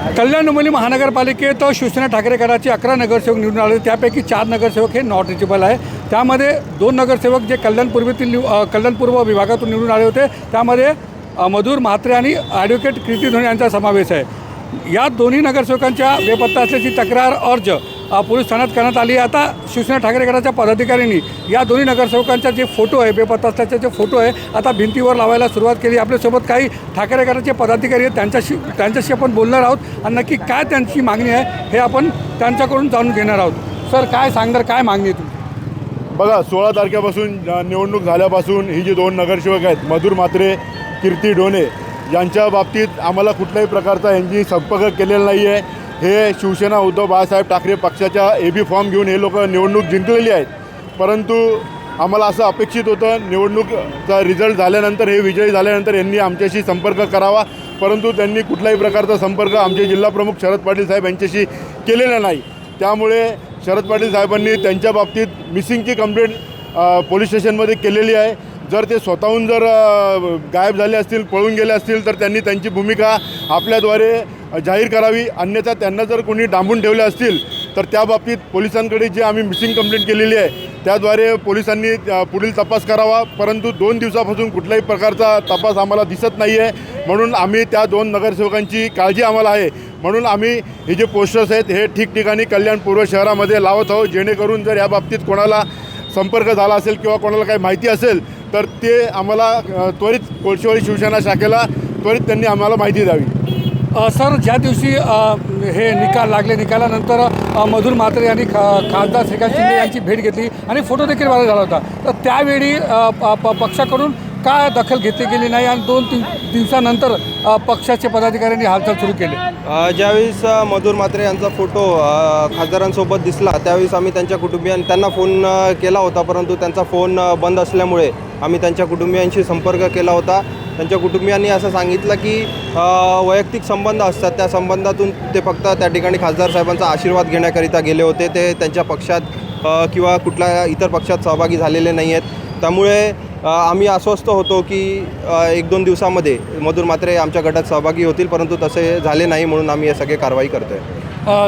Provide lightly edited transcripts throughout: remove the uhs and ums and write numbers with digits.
कल्याण डोंबिवली महानगरपालिकेत शिवसेना ठाकरे गटाचे 11 नगरसेवक निवडून आले. त्यापैकी 4 नगरसेवक हे नॉट रिचेबल आहे. त्यामध्ये 2 नगरसेवक जे कल्याण पूर्व विभागातून निवडून आले होते. त्यामध्ये मधुर म्हात्रे आणि ॲडव्होकेट कीर्ती धोणे यांचा समावेश आहे. या दोन्ही नगरसेवकांच्या बेपत्ता असल्याची तक्रार अर्ज पोलीस ठाण्यात करण्यात आली. आता शिवसेना ठाकरे गटाच्या पदाधिकाऱ्यांनी या दोन्ही नगरसेवकांचा जे फोटो आहे, बेपत्ता असल्याचे जे फोटो आहे, आता भिंतीवर लावायला सुरुवात केली. आपल्यासोबत काही ठाकरे गटाचे पदाधिकारी आहेत. त्यांच्याशी आपण बोलणार आहोत आणि नक्की काय त्यांची मागणी आहे हे आपण त्यांच्याकडून जाणून घेणार आहोत. सर, काय सांगणार, काय मागणी आहे तुमची? बघा, 16 तारखेपासून निवडणूक झाल्यापासून ही जी 2 नगरसेवक आहेत, मधुर म्हात्रे, कीर्ती ढोणे, यांच्या बाबतीत आम्हाला कुठल्याही प्रकारचा यांची संपर्क केलेला नाही आहे. हे शिवसेना उद्धव बाळासाहेब ठाकरे पक्षाच्या AB फॉर्म घेऊन हे लोक निवडणूक जिंकलेली आहेत. परंतु आम्हाला असं अपेक्षित होतं निवडणूकचा रिझल्ट झाल्यानंतर, हे विजयी झाल्यानंतर यांनी आमच्याशी संपर्क करावा, परंतु त्यांनी कुठल्याही प्रकारचा संपर्क आमचे जिल्हाप्रमुख शरद पाटील साहेब यांच्याशी केलेला नाही. त्यामुळे शरद पाटील साहेबांनी त्यांच्या बाबतीत मिसिंगची कंप्लेंट पोलीस स्टेशनमध्ये केलेली आहे. जर ते स्वतःहून जर गायब झाले असतील, पळून गेले असतील, तर त्यांनी त्यांची भूमिका आपल्याद्वारे जाहीर करावी. अन्यथा त्यांना जर कोणी डांबून ठेवले असतील तर त्या बाबतीत पोलिसांकडे जे आम्ही मिसिंग कंप्लेंट केलेली आहे त्याद्वारे पोलिसांनी पुढील तपास करावा. परंतु 2 दिवसापासून कुठल्याही प्रकारचा तपास आम्हाला दिसत नाही आहे. म्हणून आम्ही त्या 2 नगरसेवकांची काळजी आम्हाला आहे. म्हणून आम्ही हे जे पोस्टर्स आहेत हे ठिकठिकाणी कल्याण पूर्व शहरामध्ये लावत आहोत, जेणेकरून जर या बाबतीत कोणाला संपर्क झाला असेल किंवा कोणाला काही माहिती असेल तर ते आम्हाला त्वरित कोळशेवाडी शिवसेना शाखेला त्वरित त्यांनी आम्हाला माहिती द्यावी. सर, ज्या दिवशी हे निकाल लागले, निकालानंतर मधुर म्हात्रे यांनी खासदार श्रीकांत शिंदे यांची भेट घेतली आणि फोटो देखील व्हायरल झाला होता. तर त्यावेळी पक्षाकडून का दखल घेतली गेली नाही आणि 2-3 दिवसानंतर पक्षाचे पदाधिकाऱ्यांनी हालचाल सुरू केली? ज्यावेळेस मधुर म्हात्रे यांचा फोटो खासदारांसोबत दिसला त्यावेळेस आम्ही त्यांच्या त्यांना फोन केला होता, परंतु त्यांचा फोन बंद असल्यामुळे आम्ही त्यांच्या कुटुंबियांशी संपर्क केला होता. त्यांच्या कुटुंबियांनी असं सांगितलं की वैयक्तिक संबंध असतात, त्या संबंधातून ते फक्त त्या ठिकाणी खासदार साहेबांचा आशीर्वाद घेण्याकरिता गेले होते. ते त्यांच्या पक्षात किंवा कुठल्या इतर पक्षात सहभागी झालेले नाही आहेत. त्यामुळे आम्ही अस्वस्थ होतो की 1-2 दिवसामध्ये मधुर म्हात्रे आमच्या गटात सहभागी होतील, परंतु तसे झाले नाही. म्हणून आम्ही हे सगळे कारवाई करतो आहे.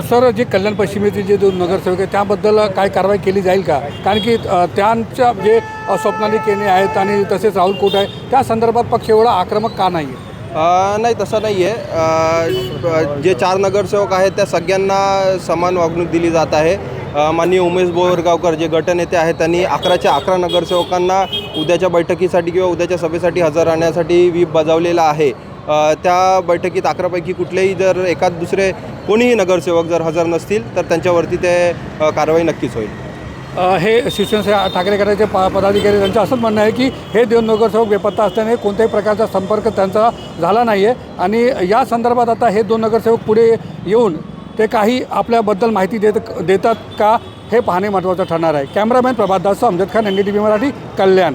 सर, जे कल्याण पश्चिमेचे जे 2 नगरसेवक आहेत त्याबद्दल काय कारवाई केली जाईल का? कारण की त्यांच्या जे स्वप्नाली केने आहेत आणि तसेच राहुल कोट आहे, त्या संदर्भात पक्ष एवढा आक्रमक का नाही आहे? नाही, तसं नाही आहे. जे 4 नगरसेवक आहेत त्या सगळ्यांना समान वागणूक दिली जात आहे. माननीय उमेश बोरगावकर जे गटनेते आहेत त्यांनी 11च्या 11 नगरसेवकांना उद्याच्या बैठकीसाठी किंवा उद्याच्या सभेसाठी हजर राहण्यासाठी व्हीप बजावलेला आहे. त्या बैठकीत 11पैकी कुठलेही जर एखाद दुसरे कोणीही नगरसेवक जर हजर नसतील तर त्यांच्यावरती ते कारवाई नक्कीच होईल. हे शिवसेना ठाकरे गटाचे पदाधिकारी त्यांचं असंच म्हणणं आहे की हे 2 नगरसेवक बेपत्ता असल्याने कोणत्याही प्रकारचा संपर्क त्यांचा झाला नाही आहे आणि या संदर्भात आता हे 2 नगरसेवक पुढे येऊन ते काही आपल्याबद्दल माहिती देतात का हे पाहणे महत्त्वाचं ठरणार आहे. कॅमेरामॅन प्रभात दास, अमजद खान, NDTV मराठी, कल्याण.